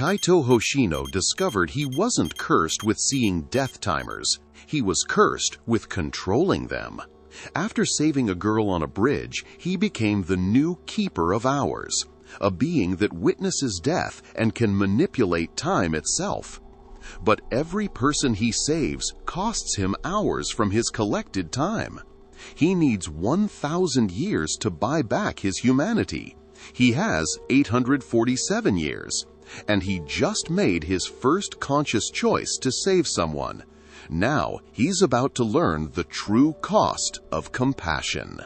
Kaito Hoshino discovered he wasn't cursed with seeing death timers. He was cursed with controlling them. After saving a girl on a bridge, he became the new keeper of hours, a being that witnesses death and can manipulate time itself. But every person he saves costs him hours from his collected time. He needs 1,000 years to buy back his humanity. He has 847 years. And he just made his first conscious choice to save someone. Now he's about to learn the true cost of compassion.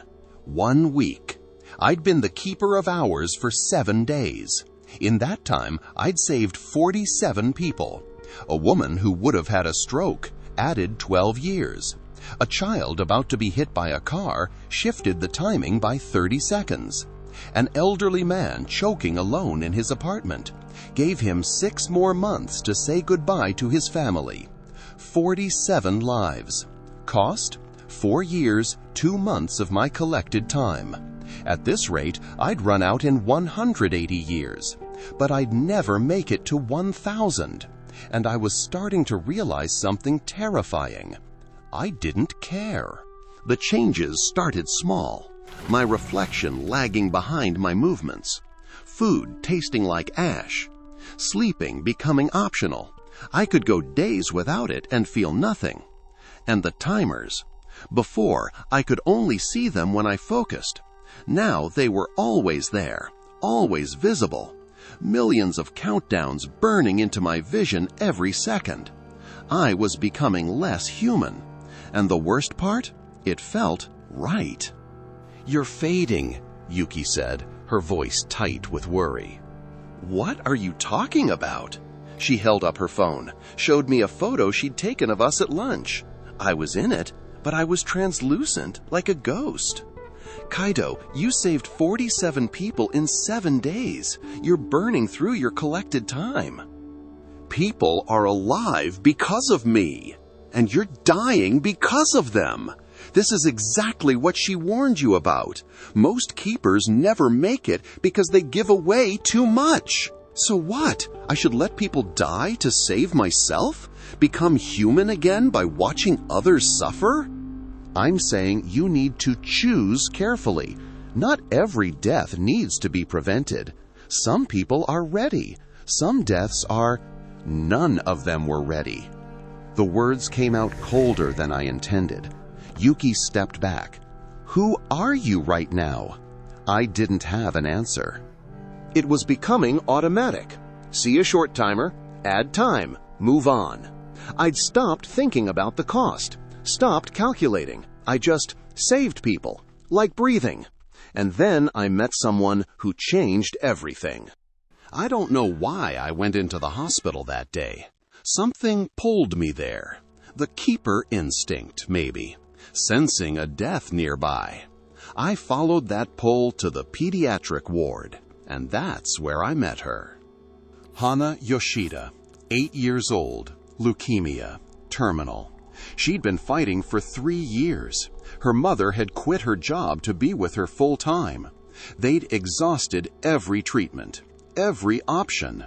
1 week. I'd been the keeper of hours for 7 days. In that time, I'd saved 47 people. A woman who would have had a stroke added 12 years. A child about to be hit by a car shifted the timing by 30 seconds. An elderly man choking alone in his apartment gave him 6 more months to say goodbye to his family. 47 lives. Cost? 4 years, 2 months of my collected time. At this rate, I'd run out in 180 years. But I'd never make it to 1,000. And I was starting to realize something terrifying. I didn't care. The changes started small. My reflection lagging behind my movements. Food tasting like ash. Sleeping becoming optional. I could go days without it and feel nothing. And the timers. Before, I could only see them when I focused. Now they were always there, always visible. Millions of countdowns burning into my vision every second. I was becoming less human. And the worst part? It felt right. "You're fading," Yuki said, her voice tight with worry. "What are you talking about?" She held up her phone, showed me a photo she'd taken of us at lunch. I was in it, but I was translucent, like a ghost. "Kaito, you saved 47 people in 7 days. You're burning through your collected time." "People are alive because of me, and you're dying because of them. This is exactly what she warned you about. Most keepers never make it because they give away too much. So what? I should let people die to save myself? Become human again by watching others suffer?" "I'm saying you need to choose carefully. Not every death needs to be prevented. Some people are ready. Some deaths are..." None of them were ready. The words came out colder than I intended. Yuki stepped back. "Who are you right now?" I didn't have an answer. It was becoming automatic. See a short timer, add time, move on. I'd stopped thinking about the cost, stopped calculating. I just saved people, like breathing. And then I met someone who changed everything. I don't know why I went into the hospital that day. Something pulled me there. The keeper instinct, maybe. Sensing a death nearby. I followed that pull to the pediatric ward, and that's where I met her. Hana Yoshida, 8 years old, leukemia, terminal. She'd been fighting for 3 years. Her mother had quit her job to be with her full time. They'd exhausted every treatment, every option.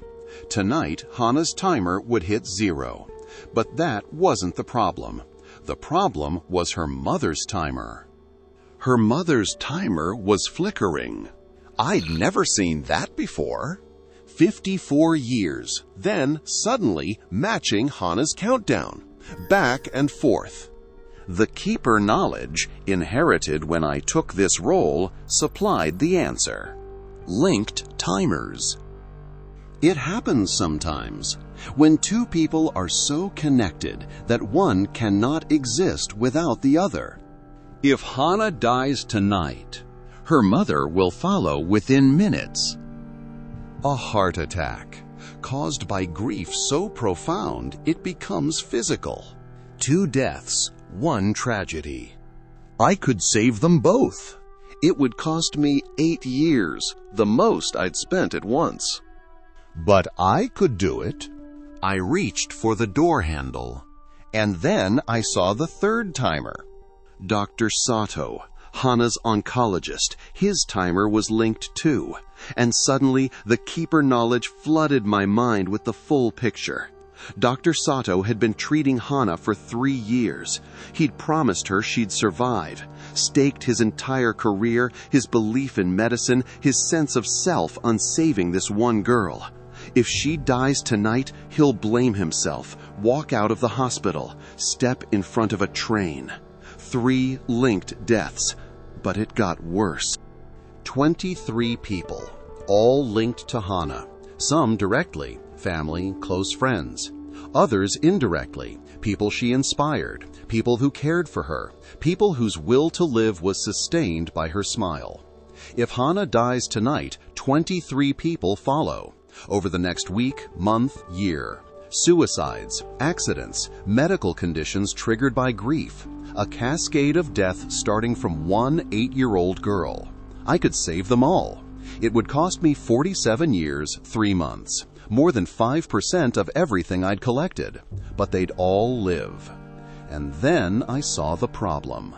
Tonight, Hana's timer would hit 0. But that wasn't the problem. The problem was her mother's timer. Her mother's timer was flickering. I'd never seen that before. 54 years, then suddenly matching Hana's countdown. Back and forth. The keeper knowledge, inherited when I took this role, supplied the answer. Linked timers. It happens sometimes, when 2 people are so connected that one cannot exist without the other. If Hana dies tonight, her mother will follow within minutes. A heart attack, caused by grief so profound it becomes physical. 2 deaths, 1 tragedy. I could save them both. It would cost me 8 years, the most I'd spent at once. But I could do it. I reached for the door handle. And then I saw the 3rd timer. Dr. Sato, Hana's oncologist, his timer was linked too, and suddenly the keeper knowledge flooded my mind with the full picture. Dr. Sato had been treating Hana for 3 years. He'd promised her she'd survive, staked his entire career, his belief in medicine, his sense of self on saving this one girl. If she dies tonight, he'll blame himself, walk out of the hospital, step in front of a train. 3 linked deaths. But it got worse. 23 people, all linked to Hana. Some directly, family, close friends. Others indirectly, people she inspired, people who cared for her, people whose will to live was sustained by her smile. If Hana dies tonight, 23 people follow. Over the next week, month, year. Suicides, accidents, medical conditions triggered by grief. A cascade of death starting from one 8-year-old girl. I could save them all. It would cost me 47 years, 3 months. More than 5% of everything I'd collected. But they'd all live. And then I saw the problem.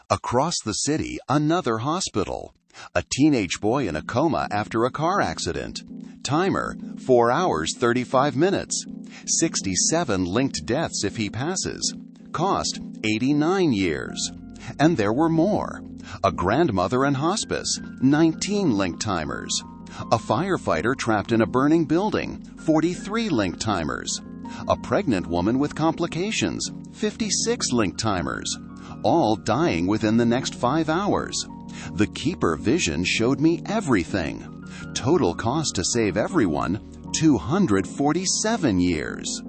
Across the city, another hospital. A teenage boy in a coma after a car accident. Timer, 4 hours, 35 minutes. 67 linked deaths if he passes. Cost, 89 years. And there were more. A grandmother in hospice, 19 linked timers. A firefighter trapped in a burning building, 43 linked timers. A pregnant woman with complications, 56 linked timers. All dying within the next 5 hours. The Keeper vision showed me everything. Total cost to save everyone, 247 years.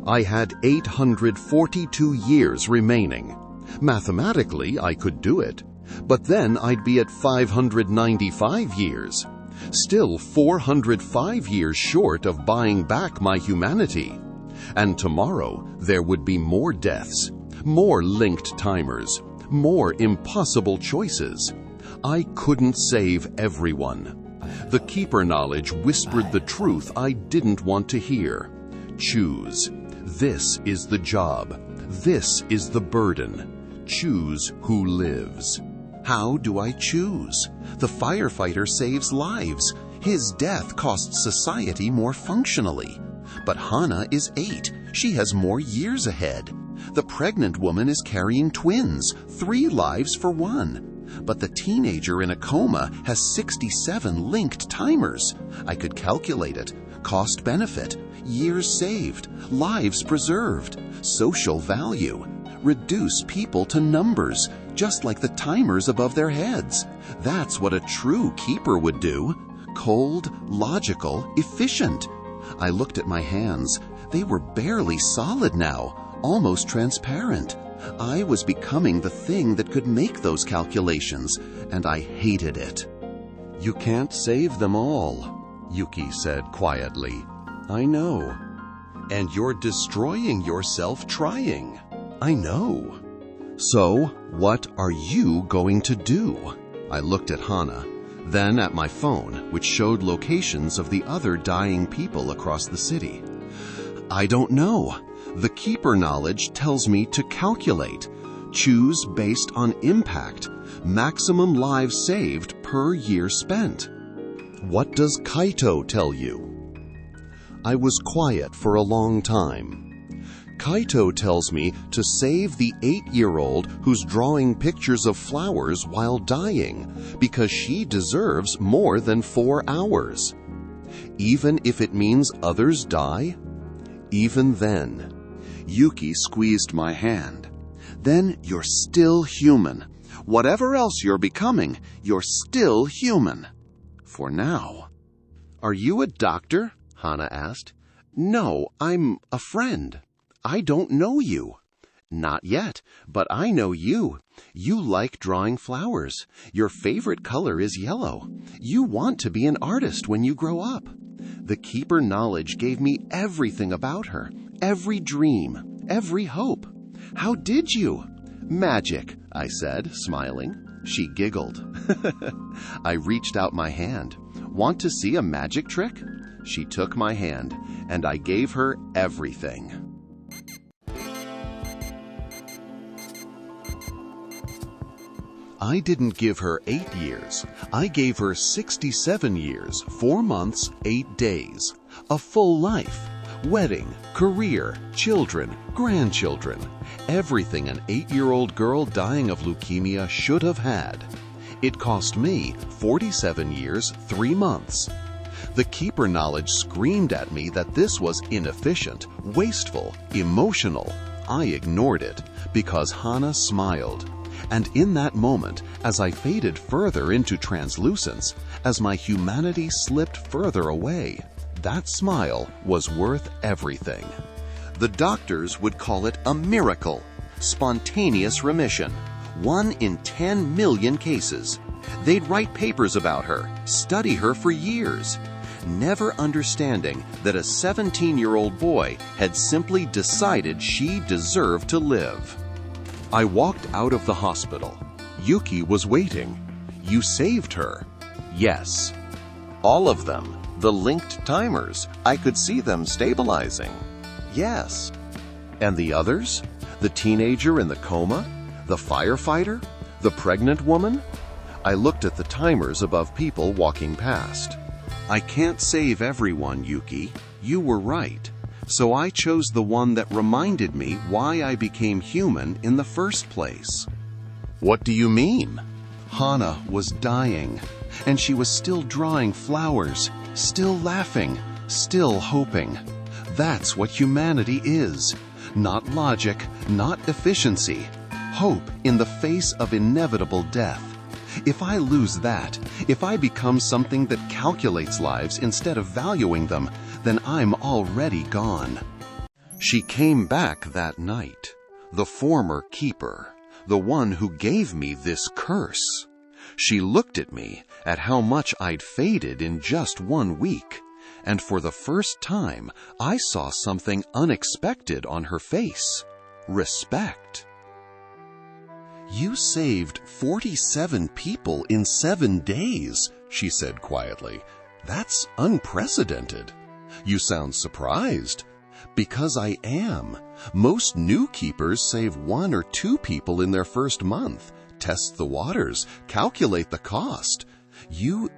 I had 842 years remaining. Mathematically, I could do it, but then I'd be at 595 years. Still 405 years short of buying back my humanity. And tomorrow, there would be more deaths, more linked timers, more impossible choices. I couldn't save everyone. The Keeper knowledge whispered the truth I didn't want to hear. Choose. This is the job. This is the burden. Choose who lives. How do I choose? The firefighter saves lives. His death costs society more functionally. But Hana is 8. She has more years ahead. The pregnant woman is carrying twins, 3 lives for 1. But the teenager in a coma has 67 linked timers. I could calculate it. Cost benefit, years saved, lives preserved, social value. Reduce people to numbers, just like the timers above their heads. That's what a true Keeper would do. Cold, logical, efficient. I looked at my hands. They were barely solid now, almost transparent. I was becoming the thing that could make those calculations, and I hated it. You can't save them all, Yuki said quietly. I know. And you're destroying yourself trying. I know. So, what are you going to do? I looked at Hana, then at my phone, which showed locations of the other dying people across the city. I don't know. The Keeper knowledge tells me to calculate. Choose based on impact. Maximum lives saved per year spent. What does Kaito tell you? I was quiet for a long time. Kaito tells me to save the 8-year-old who's drawing pictures of flowers while dying because she deserves more than 4 hours. Even if it means others die? Even then. Yuki squeezed my hand. Then you're still human. Whatever else you're becoming, you're still human. For now. Are you a doctor? Hana asked. No, I'm a friend. I don't know you. Not yet, but I know you. You like drawing flowers. Your favorite color is yellow. You want to be an artist when you grow up. The Keeper knowledge gave me everything about her, every dream, every hope. How did you? Magic, I said, smiling. She giggled. I reached out my hand. Want to see a magic trick? She took my hand, and I gave her everything. I didn't give her 8 years. I gave her 67 years, 4 months, 8 days. A full life. Wedding, career, children, grandchildren. Everything an 8-year-old girl dying of leukemia should have had. It cost me 47 years, 3 months. The keeper knowledge screamed at me that this was inefficient, wasteful, emotional. I ignored it because Hana smiled. And in that moment, as I faded further into translucence, as my humanity slipped further away, that smile was worth everything. The doctors would call it a miracle, spontaneous remission, 1 in 10 million cases. They'd write papers about her, study her for years, never understanding that a 17-year-old boy had simply decided she deserved to live. I walked out of the hospital. Yuki was waiting. You saved her. Yes. All of them. The linked timers. I could see them stabilizing. Yes. And the others? The teenager in the coma? The firefighter? The pregnant woman? I looked at the timers above people walking past. I can't save everyone, Yuki. You were right. So I chose the one that reminded me why I became human in the first place. What do you mean? Hana was dying, and she was still drawing flowers, still laughing, still hoping. That's what humanity is. Not logic, not efficiency. Hope in the face of inevitable death. If I lose that, if I become something that calculates lives instead of valuing them, then I'm already gone. She came back that night, the former keeper, the one who gave me this curse. She looked at me, at how much I'd faded in just 1 week, and for the first time, I saw something unexpected on her face. Respect. You saved 47 people in 7 days, she said quietly. That's unprecedented. You sound surprised. Because I am. Most new keepers save 1 or 2 people in their first month, test the waters, calculate the cost. You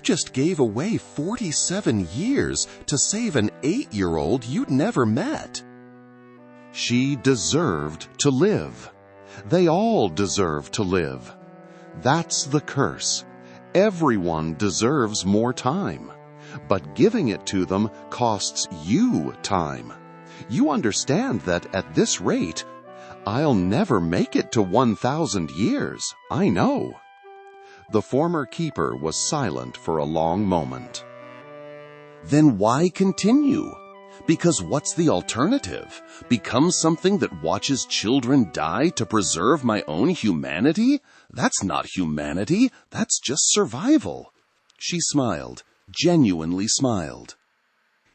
just gave away 47 years to save an 8-year-old you'd never met. She deserved to live. They all deserve to live. That's the curse. Everyone deserves more time. But giving it to them costs you time. You understand that at this rate, I'll never make it to 1,000 years. I know. The former keeper was silent for a long moment. Then why continue? Because what's the alternative? Become something that watches children die to preserve my own humanity? That's not humanity. That's just survival. She smiled, genuinely smiled.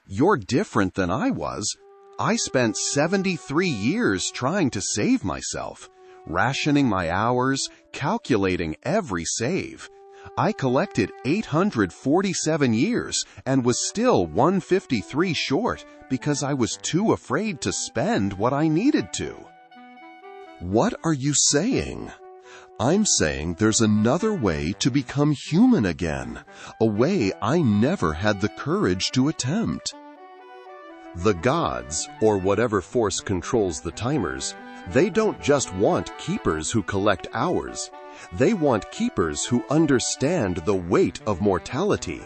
You're different than I was. I spent 73 years trying to save myself, rationing my hours, calculating every save. I collected 847 years and was still 153 short because I was too afraid to spend what I needed to. What are you saying? I'm saying there's another way to become human again, a way I never had the courage to attempt. The gods, or whatever force controls the timers, they don't just want keepers who collect hours. They want keepers who understand the weight of mortality,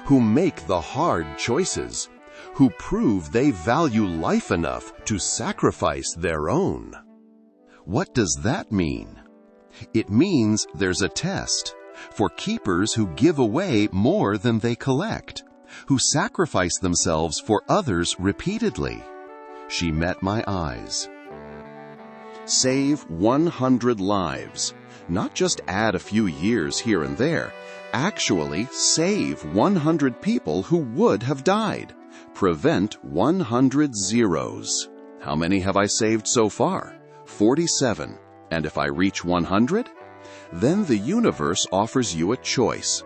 who make the hard choices, who prove they value life enough to sacrifice their own. What does that mean? It means there's a test for keepers who give away more than they collect, who sacrifice themselves for others repeatedly. She met my eyes. Save 100 lives. Not just add a few years here and there. Actually save 100 people who would have died. Prevent 100 zeros. How many have I saved so far? 47. And if I reach 100? Then the universe offers you a choice.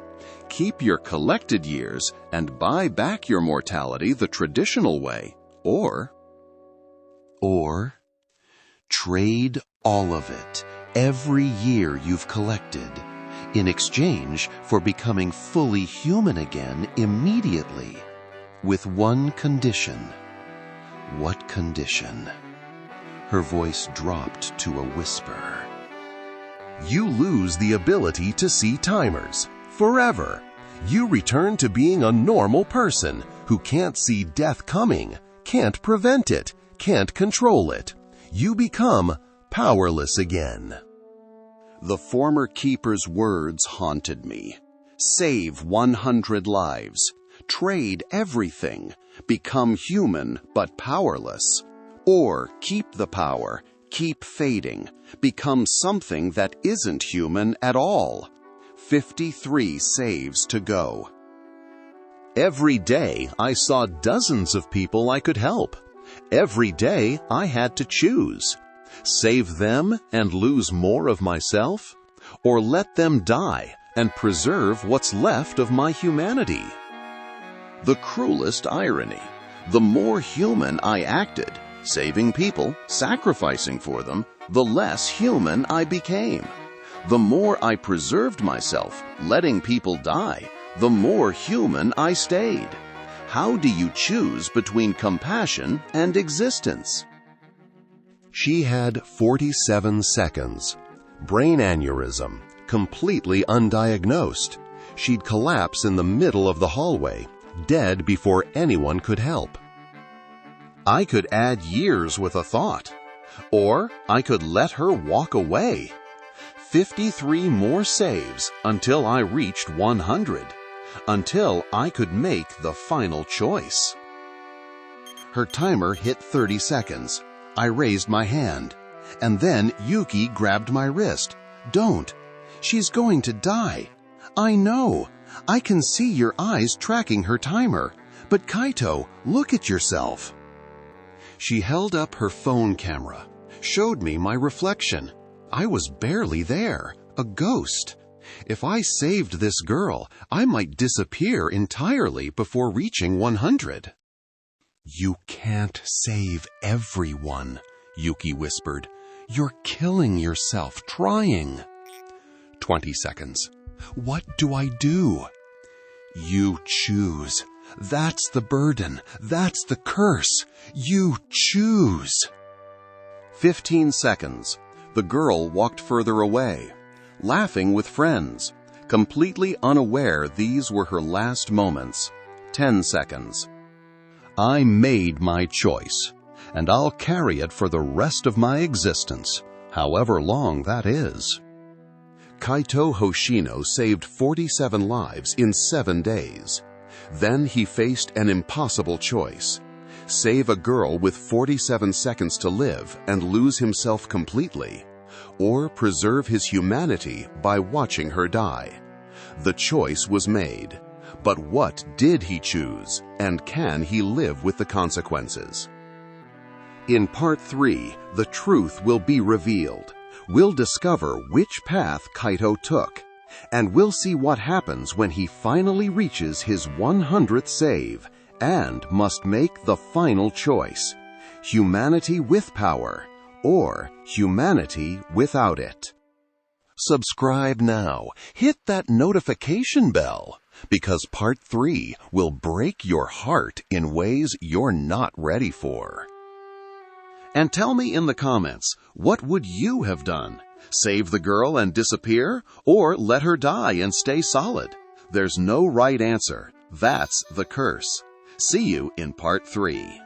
Keep your collected years and buy back your mortality the traditional way. Or trade all of it. every year you've collected, in exchange for becoming fully human again immediately, with one condition. What condition? Her voice dropped to a whisper. You lose the ability to see timers forever. You return to being a normal person who can't see death coming, can't prevent it, can't control it. You become powerless again. The former keeper's words haunted me. Save 100 lives. Trade everything. Become human but powerless. Or keep the power, keep fading, become something that isn't human at all. 53 saves to go. Every day I saw dozens of people I could help. Every day I had to choose. Save them and lose more of myself, or let them die and preserve what's left of my humanity. The cruelest irony, the more human I acted, saving people, sacrificing for them, the less human I became. The more I preserved myself, letting people die, the more human I stayed. How do you choose between compassion and existence? She had 47 seconds. Brain aneurysm, completely undiagnosed. She'd collapse in the middle of the hallway, dead before anyone could help. I could add years with a thought, or I could let her walk away. 53 more saves until I reached 100, until I could make the final choice. Her timer hit 30 seconds. I raised my hand, and then Yuki grabbed my wrist. Don't. She's going to die. I know. I can see your eyes tracking her timer. But Kaito, look at yourself. She held up her phone camera, showed me my reflection. I was barely there, a ghost. If I saved this girl, I might disappear entirely before reaching 100. You can't save everyone, Yuki whispered. You're killing yourself trying. 20 seconds. What do I do? You choose. That's the burden. That's the curse. You choose. 15 seconds. The girl walked further away, laughing with friends, completely unaware these were her last moments. 10 seconds. I made my choice, and I'll carry it for the rest of my existence, however long that is. Kaito Hoshino saved 47 lives in 7 days. Then he faced an impossible choice. Save a girl with 47 seconds to live and lose himself completely, or preserve his humanity by watching her die. The choice was made. But what did he choose, and can he live with the consequences? In Part 3, the truth will be revealed. We'll discover which path Kaito took, and we'll see what happens when he finally reaches his 100th save and must make the final choice: humanity with power or humanity without it. Subscribe now. Hit that notification bell, because Part 3 will break your heart in ways you're not ready for. And tell me in the comments, what would you have done? Save the girl and disappear, or let her die and stay solid? There's no right answer. That's the curse. See you in Part 3.